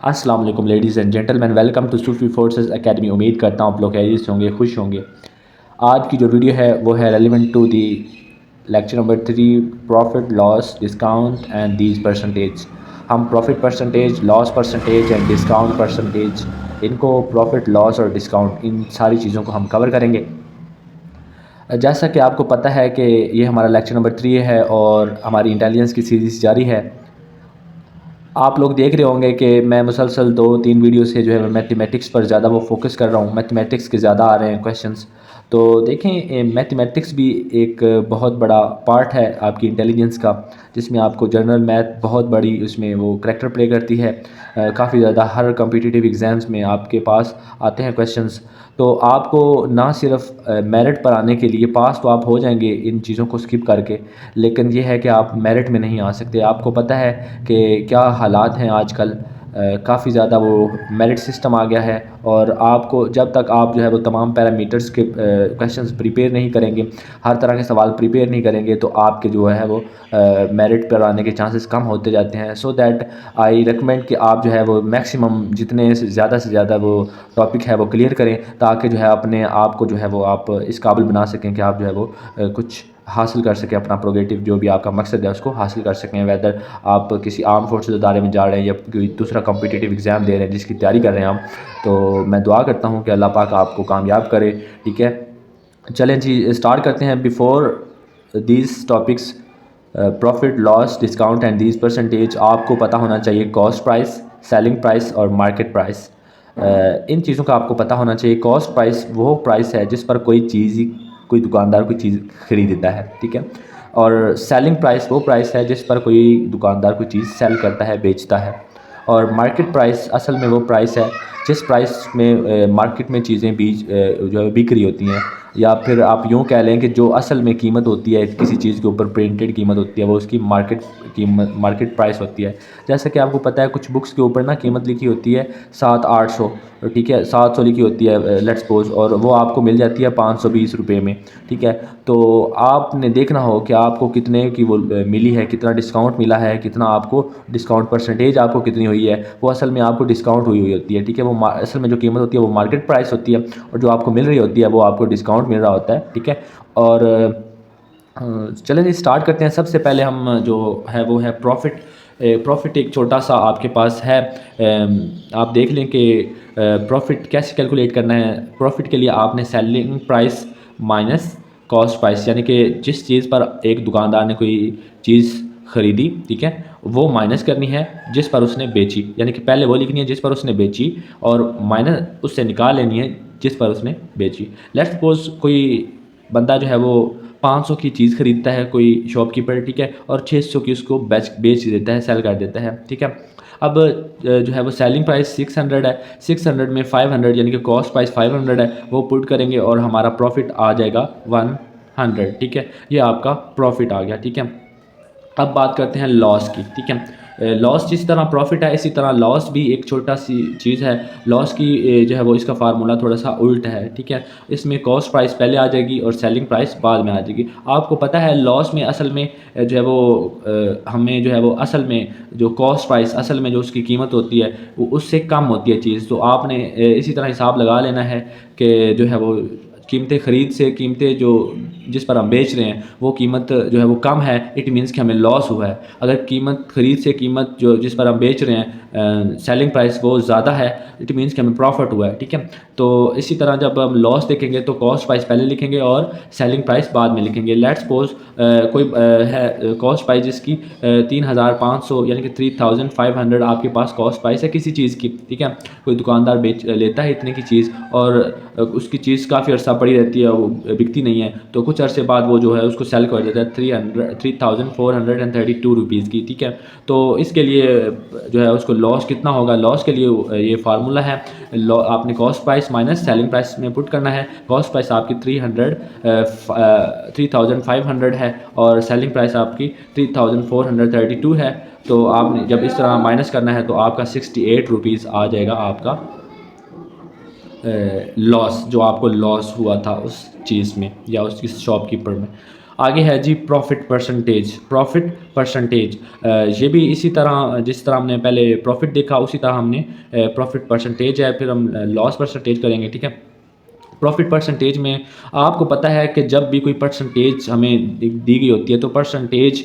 अस्सलाम वालेकुम ladies and gentleman, welcome to Sufi forces academy. उम्मीद करता हूँ आप लोग खैरियत से होंगे, खुश होंगे। आज की जो वीडियो है वो है relevant to the lecture number 3, profit loss discount and these percentage. हम profit percentage, loss percentage and discount percentage, इनको प्रॉफिट लॉस और डिस्काउंट, इन सारी चीज़ों को हम कवर करेंगे। जैसा कि आपको पता है कि ये हमारा लेक्चर नंबर 3 है और हमारी इंटेलिजेंस की सीरीज़ जारी है। आप लोग देख रहे होंगे कि मैं मुसलसल 2-3 वीडियो से जो है मैं मैथमेटिक्स पर ज़्यादा वो फोकस कर रहा हूँ। मैथमेटिक्स के ज़्यादा आ रहे हैं क्वेश्चंस। तो देखें, मैथमेटिक्स भी एक बहुत बड़ा पार्ट है आपकी इंटेलिजेंस का, जिसमें आपको जनरल मैथ बहुत बड़ी उसमें वो करैक्टर प्ले करती है। काफ़ी ज़्यादा हर कॉम्पिटिटिव एग्ज़ाम्स में आपके पास आते हैं क्वेश्चंस। तो आपको ना सिर्फ मेरिट पर आने के लिए, पास तो आप हो जाएंगे इन चीज़ों को स्किप करके, लेकिन ये है कि आप मेरिट में नहीं आ सकते। आपको पता है कि क्या हालात हैं आजकल। काफ़ी ज़्यादा वो मेरिट सिस्टम आ गया है और आपको जब तक आप जो है वो तमाम पैरामीटर्स के क्वेश्चंस प्रिपेयर नहीं करेंगे, हर तरह के सवाल प्रिपेयर नहीं करेंगे, तो आपके जो है वो मेरिट पर आने के चांसेस कम होते जाते हैं। सो दैट आई रिकमेंड कि आप जो है वो मैक्सिमम जितने से ज़्यादा वो टॉपिक है वो क्लियर करें, ताकि जो है अपने आप को जो है वो आप इस काबिल बना सकें कि आप जो है वो कुछ हासिल कर सकें, अपना प्रोग्रेटिव जो भी आपका मकसद है उसको हासिल कर सकें। वेदर आप किसी आर्म फोर्सेस अदारे में जा रहे हैं या कोई दूसरा कॉम्पिटिटिव एग्ज़ाम दे रहे हैं जिसकी तैयारी कर रहे हैं आप, तो मैं दुआ करता हूँ कि अल्लाह पाक आपको कामयाब करे। ठीक है, चलें जी, स्टार्ट करते हैं। Before these topics, profit loss discount and these percentage, आपको पता होना चाहिए कॉस्ट प्राइस, सेलिंग प्राइस और मार्केट प्राइस। इन चीज़ों का आपको पता होना चाहिए। कॉस्ट प्राइस वो प्राइस है जिस पर कोई दुकानदार कोई चीज़ खरीदता है, ठीक है। और सेलिंग प्राइस वो प्राइस है जिस पर कोई दुकानदार कोई चीज़ सेल करता है, बेचता है। और मार्केट प्राइस असल में वो प्राइस है जिस प्राइस में मार्केट में चीज़ें जो है बिक रही होती हैं, या फिर आप यूँ कह लें कि जो असल में कीमत होती है किसी चीज़ के ऊपर, प्रिंटेड कीमत होती है, वो उसकी मार्केट प्राइस होती है। जैसे कि आपको पता है कुछ बुक्स के ऊपर ना कीमत लिखी होती है 700-800, ठीक है, 700 लिखी होती है लेट्स सपोज, और वो आपको मिल जाती है 520 रुपये में, ठीक है। तो आपने देखना हो कि आपको कितने की वो मिली है, कितना डिस्काउंट मिला है, कितना आपको डिस्काउंट परसेंटेज आपको कितनी हुई है। वो असल में आपको डिस्काउंट हुई होती है, ठीक है। वो असल में जो कीमत होती है वो मार्केट प्राइस होती है, और जो आपको मिल रही होती है वो आपको डिस्काउंट मिल रहा होता है, ठीक है। और चलें जी, स्टार्ट करते हैं। सबसे पहले हम जो है वो है प्रॉफिट। प्रॉफिट एक छोटा सा आपके पास है। आप देख लें कि प्रॉफिट कैसे कैलकुलेट करना है। प्रॉफिट के लिए आपने selling price minus cost price, यानी कि जिस चीज़ पर एक दुकानदार ने कोई चीज़ ख़रीदी, ठीक है, वो माइनस करनी है जिस पर उसने बेची। यानी कि पहले वो लिखनी है जिस पर उसने बेची, और माइनस उससे निकाल लेनी है जिस पर उसने बेची। लेट्स सपोज कोई बंदा जो है वो 500 की चीज़ ख़रीदता है, कोई शॉपकीपर, ठीक है, और 600 की उसको बेच देता है, सेल कर देता है, ठीक है। अब जो है वो सेलिंग प्राइस 600 है। 600 में 500 यानी कि कॉस्ट प्राइस 500 है, वो पुट करेंगे और हमारा प्रॉफिट आ जाएगा 100, ठीक है। ये आपका प्रॉफिट आ गया, ठीक है। अब बात करते हैं लॉस की, ठीक है। लॉस जिस तरह प्रॉफिट है इसी तरह लॉस भी एक छोटा सी चीज़ है। लॉस की जो है वो इसका फार्मूला थोड़ा सा उल्ट है, ठीक है। इसमें कॉस्ट प्राइस पहले आ जाएगी और सेलिंग प्राइस बाद में आ जाएगी। आपको पता है लॉस में असल में जो है वो हमें जो है वो असल में जो कॉस्ट प्राइस, असल में जो उसकी कीमत होती है वो उससे कम होती है चीज़। तो आपने इसी तरह हिसाब लगा लेना है कि जो है वो कीमतें ख़रीद से कीमतें जो जिस पर हम बेच रहे हैं वो कीमत जो है वो कम है, इट मीन्स कि हमें लॉस हुआ है। अगर कीमत ख़रीद से कीमत जो जिस पर हम बेच रहे हैं सेलिंग प्राइस वो ज़्यादा है, इट मीन्स कि हमें प्रॉफिट हुआ है, ठीक है। तो इसी तरह जब हम लॉस देखेंगे तो कॉस्ट प्राइस पहले लिखेंगे और सेलिंग प्राइस बाद में लिखेंगे। लेट्स सपोज कोई है कॉस्ट प्राइस जिसकी 3500 यानी कि 3500 आपके पास कॉस्ट प्राइस है किसी चीज़ की, ठीक है। कोई दुकानदार बेच लेता है इतने की चीज़, और उसकी चीज़ काफ़ी अर्सा पड़ी रहती है, वो बिकती नहीं है, तो कुछ अरसे बाद वो जो है उसको सेल कर देता है 3432 रुपीज़ की, ठीक है। तो इसके लिए जो है उसको लॉस कितना होगा, लॉस के लिए ये फार्मूला है। आपने cost price minus selling price में पुट करना है। कॉस्ट प्राइस आपकी 3500 है और सेलिंग प्राइस आपकी 3432 है। तो आपने जब इस तरह माइनस करना है तो आपका 68 रुपीज़ आ जाएगा आपका लॉस, जो आपको लॉस हुआ था उस चीज़ में या उसकी शॉपकीपर में। आगे है जी प्रॉफिट परसेंटेज। प्रॉफिट परसेंटेज ये भी इसी तरह, जिस तरह हमने पहले प्रॉफिट देखा उसी तरह हमने प्रॉफिट परसेंटेज है, फिर हम लॉस परसेंटेज करेंगे, ठीक है। प्रॉफिट परसेंटेज में आपको पता है कि जब भी कोई परसेंटेज हमें दी गई होती है तो परसेंटेज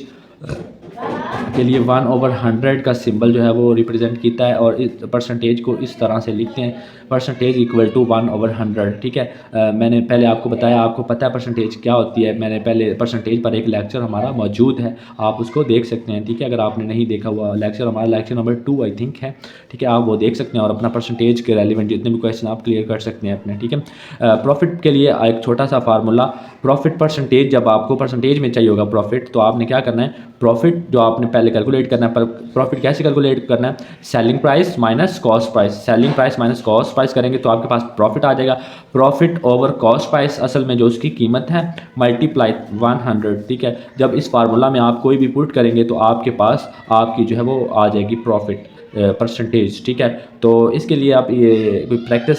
के लिए 1/100 का सिंबल जो है वो रिप्रेजेंट किया है, और इस परसेंटेज को इस तरह से लिखते हैं, परसेंटेज इक्वल टू 1/100, ठीक है। मैंने पहले आपको बताया, आपको पता है परसेंटेज क्या होती है, मैंने पहले परसेंटेज पर एक लेक्चर हमारा मौजूद है, आप उसको देख सकते हैं, ठीक है। अगर आपने नहीं देखा हुआ लेक्चर, हमारा लेक्चर नंबर 2 आई थिंक है, ठीक है, आप वो देख सकते हैं और अपना परसेंटेज के रेलिवेंट जितने भी क्वेश्चन आप क्लियर कर सकते हैं अपने, ठीक है। प्रॉफिट के लिए एक छोटा सा फार्मूला, प्रॉफिट परसेंटेज, जब आपको परसेंटेज में चाहिए होगा प्रॉफिट, तो आपने क्या करना है, प्रॉफिट जो आपने पहले कैलकुलेट करना है, पर प्रॉफिट कैसे कैलकुलेट करना है, selling price minus cost price, selling price minus cost price करेंगे तो आपके पास प्रॉफिट आ जाएगा। प्रॉफिट ओवर कॉस्ट प्राइस, असल में जो उसकी कीमत है, मल्टीप्लाई 100, ठीक है। जब इस फार्मूला में आप कोई भी पुट करेंगे तो आपके पास आपकी जो है वो आ जाएगी प्रॉफिट परसेंटेज, ठीक है। तो इसके लिए आप ये कोई प्रैक्टिस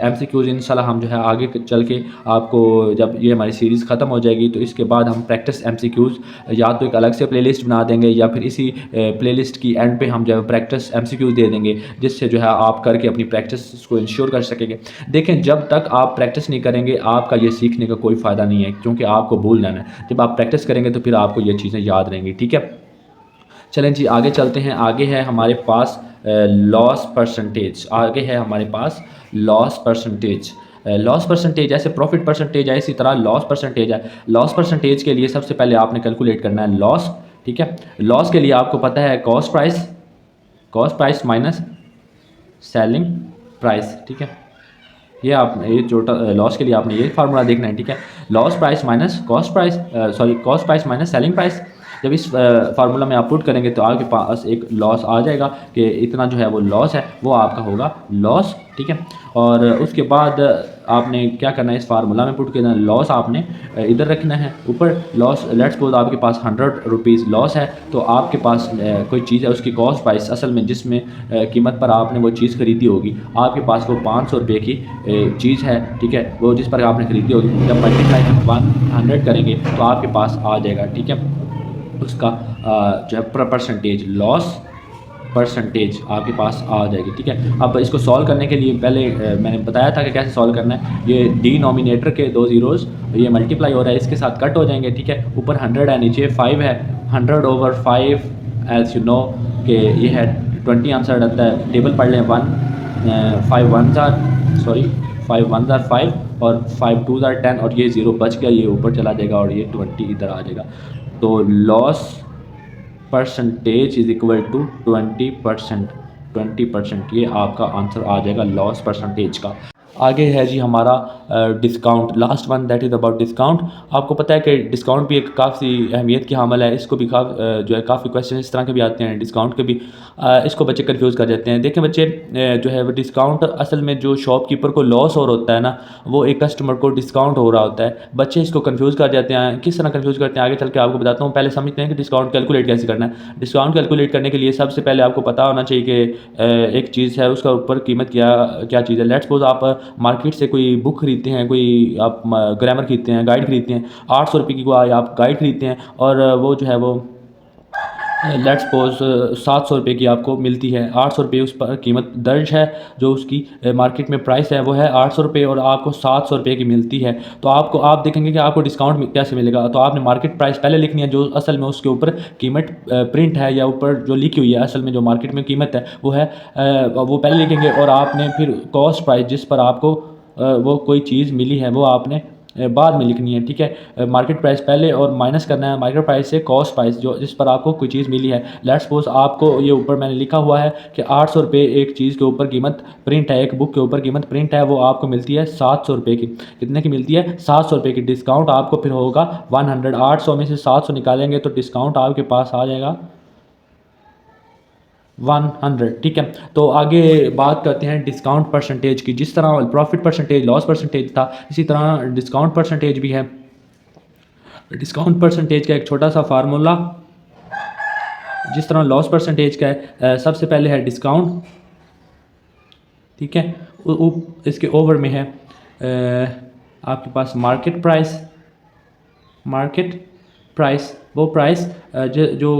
MCQs इंशाल्लाह हम जो है आगे चल के आपको, जब ये हमारी सीरीज़ ख़त्म हो जाएगी तो इसके बाद हम प्रैक्टिस MCQs या तो एक अलग से प्लेलिस्ट बना देंगे, या फिर इसी प्लेलिस्ट की एंड पे हम जो है प्रैक्टिस MCQs दे देंगे, जिससे जो है आप करके अपनी प्रैक्टिस को इंश्योर कर सकेंगे। देखें, जब तक आप प्रैक्टिस नहीं करेंगे आपका ये सीखने का कोई फ़ायदा नहीं है, क्योंकि आपको भूल जाना है। जब आप प्रैक्टिस करेंगे तो फिर आपको ये चीज़ें याद रहेंगी, ठीक है। चलें जी आगे चलते हैं। आगे है हमारे पास लॉस परसेंटेज, आगे है हमारे पास लॉस परसेंटेज। लॉस परसेंटेज ऐसे प्रॉफिट परसेंटेज है, इसी तरह लॉस परसेंटेज है। लॉस परसेंटेज के लिए सबसे पहले आपने कैलकुलेट करना है लॉस, ठीक है। लॉस के लिए आपको पता है cost price, cost price minus selling price, ठीक है। ये आप ये टोटल लॉस के लिए आपने ये फार्मूला देखना है, ठीक है। Loss price minus cost price, sorry cost price minus selling price. जब इस फार्मूला में आप पुट करेंगे तो आपके पास एक लॉस आ जाएगा कि इतना जो है वो लॉस है, वो आपका होगा लॉस, ठीक है। और उसके बाद आपने क्या करना है, इस फार्मूला में पुट करना, लॉस आपने इधर रखना है ऊपर। लॉस, लेट्स सपोज आपके पास 100 रुपीज़ लॉस है, तो आपके पास कोई चीज़ है, उसकी कॉस्ट प्राइस असल में जिसमें कीमत पर आपने वो चीज़ खरीदी होगी, आपके पास वो 500 रुपये की चीज़ है, ठीक है, वो जिस पर आपने खरीदी होगी। जब मल्टीप्लाई 100 करेंगे तो आपके पास आ जाएगा, ठीक है, उसका जो है परसेंटेज, लॉस परसेंटेज आपके पास आ जाएगी, ठीक है। अब इसको सॉल्व करने के लिए पहले मैंने बताया था कि कैसे सॉल्व करना है। ये डिनोमिनेटर के 2 ज़ीरोज़ ये मल्टीप्लाई हो रहा है, इसके साथ कट हो जाएंगे, ठीक है। ऊपर 100 है, नीचे 5 है, 100/5 एज यू नो कि ये है 20 आंसर आता है। टेबल पढ़ लें, 5 1s are, sorry 5 1s are 5 और 5 2s आर 10, और ये 0 बच गया, ये ऊपर चला जाएगा और ये 20 इधर आ जाएगा। तो loss percentage is equal to 20%, 20%, ये आपका आंसर आ जाएगा लॉस परसेंटेज का। आगे है जी हमारा discount, last one that is about discount. आपको पता है कि डिस्काउंट भी एक काफ़ी अहमियत की हामल है, इसको भी जो है काफ़ी क्वेश्चन इस तरह के भी आते हैं डिस्काउंट के भी। इसको बच्चे कंफ्यूज कर जाते हैं। देखें बच्चे, जो है वो डिस्काउंट असल में जो शॉपकीपर को लॉस हो रहा होता है ना, वो एक कस्टमर को डिस्काउंट हो रहा होता है। बच्चे इसको कंफ्यूज कर जाते हैं। किस तरह कंफ्यूज करते हैं आगे चल के आपको बताता हूँ। पहले समझते हैं कि डिस्काउंट कैलकुलेट कैसे करना है। डिस्काउंट कैलकुलेट करने के लिए सबसे पहले आपको पता होना चाहिए कि एक चीज़ है, उसका ऊपर कीमत क्या क्या चीज़ है। लेट्स सपोज आप मार्केट से कोई बुक खरीदते हैं, कोई आप ग्रामर खरीदते हैं, गाइड खरीदते हैं, 800 रुपये की कोई आप गाइड खरीदते हैं, और वो जो है वो लेट्स सपोज 700 रुपये की आपको मिलती है। 800 रुपये उस पर कीमत दर्ज है, जो उसकी मार्केट में प्राइस है वो है 800 रुपये, और आपको 700 रुपये की मिलती है। तो आप देखेंगे कि आपको डिस्काउंट कैसे मिलेगा। तो आपने मार्केट प्राइस पहले लिखनी है, जो असल में उसके ऊपर कीमत प्रिंट है या ऊपर जो लिखी हुई है, असल में जो मार्केट में कीमत है वो है, वो पहले लिखेंगे। और आपने फिर कॉस्ट प्राइस जिस पर आपको वो कोई चीज़ मिली है वो आपने बाद में लिखनी है, ठीक है। मार्केट प्राइस पहले और माइनस करना है मार्केट प्राइस से कॉस्ट प्राइस जो जिस पर आपको कोई चीज़ मिली है। लेट्स सपोज आपको ये ऊपर मैंने लिखा हुआ है कि 800 रुपये एक चीज़ के ऊपर कीमत प्रिंट है, एक बुक के ऊपर कीमत प्रिंट है, वो आपको मिलती है 700 रुपये की। कितने की मिलती है? 700 रुपये की। डिस्काउंट आपको फिर होगा 100। 800 में से 700 निकालेंगे तो डिस्काउंट आपके पास आ जाएगा 100, ठीक है। तो आगे बात करते हैं डिस्काउंट परसेंटेज की। जिस तरह प्रॉफिट परसेंटेज, लॉस परसेंटेज था, इसी तरह डिस्काउंट परसेंटेज भी है। डिस्काउंट परसेंटेज का एक छोटा सा फार्मूला जिस तरह लॉस परसेंटेज का है, सबसे पहले है डिस्काउंट, ठीक है। इसके ओवर में है आपके पास मार्केट प्राइस, मार्केट प्राइस, वो प्राइस जो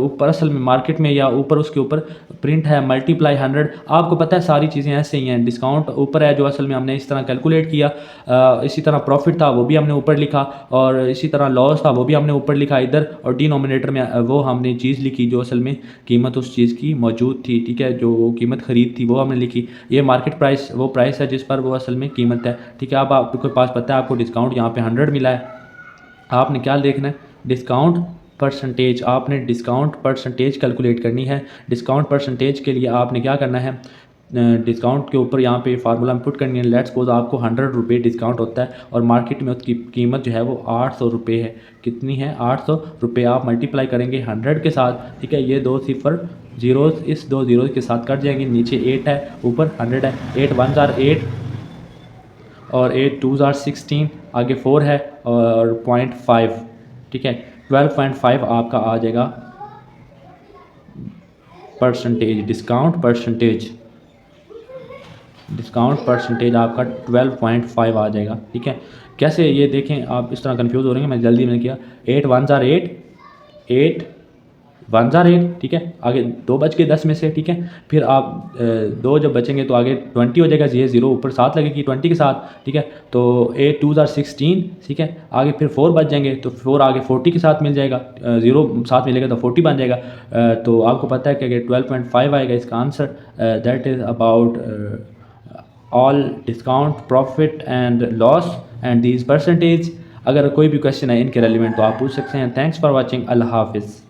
ऊपर असल में मार्केट में या ऊपर उसके ऊपर प्रिंट है मल्टीप्लाई 100। आपको पता है सारी चीज़ें ऐसे ही हैं, डिस्काउंट ऊपर है जो असल में हमने इस तरह कैलकुलेट किया, इसी तरह प्रॉफिट था वो भी हमने ऊपर लिखा, और इसी तरह लॉस था वो भी हमने ऊपर लिखा इधर, और डिनोमिनेटर में वो हमने चीज़ लिखी जो असल में कीमत उस चीज़ की मौजूद थी, ठीक है, जो कीमत ख़रीद थी वो हमने लिखी। ये मार्केट प्राइस वो प्राइस है जिस पर वो असल में कीमत है, ठीक है। अब आपके पास पता है आपको डिस्काउंट यहाँ पे 100 मिला है, आपने क्या देखना है, डिस्काउंट परसेंटेज, आपने डिस्काउंट परसेंटेज कैलकुलेट करनी है। डिस्काउंट परसेंटेज के लिए आपने क्या करना है, डिस्काउंट के ऊपर यहाँ पे फार्मूला में पुट करनी है। लेट्स सपोज आपको 100 रुपये डिस्काउंट होता है और मार्केट में उसकी कीमत जो है वो 800 रुपये है। कितनी है, 800 रुपये। आप मल्टीप्लाई करेंगे 100 के साथ, ठीक है, ये 2 सिफर जीरोज़ इस 2 जीरोज़ के साथ कट जाएंगे, नीचे 8 है ऊपर 100 है, 8 1 आर 8 और 8 2 आर 16, आगे 4 है और 0.5, ठीक है, 12.5 आपका आ जाएगा परसेंटेज, डिस्काउंट परसेंटेज आपका 12.5 आ जाएगा, ठीक है। कैसे, ये देखें, आप इस तरह कंफ्यूज हो रहे हैं, मैं जल्दी मैंने किया, 8 1 आर 8, 8 1 आर 8, ठीक है, आगे 2 बच गए 10 में से, ठीक है, फिर आप 2 जब बचेंगे तो आगे 20 हो जाएगा, ये 0 ऊपर 7 लगेगी 20 के साथ, ठीक है, तो 8 2 आर 16, ठीक है, आगे फिर 4 बच जाएंगे तो 4 आगे 40 के साथ मिल जाएगा, 0 साथ मिलेगा तो 40 बन जाएगा। तो आपको पता है कि अगर 12.5 आएगा इसका answer, that is about all discount profit and loss and these percentage. अगर कोई भी क्वेश्चन है इनके रेलिवेंट तो आप पूछ सकते हैं। थैंक्स फॉर वॉचिंग, अल्लाह हाफिज़।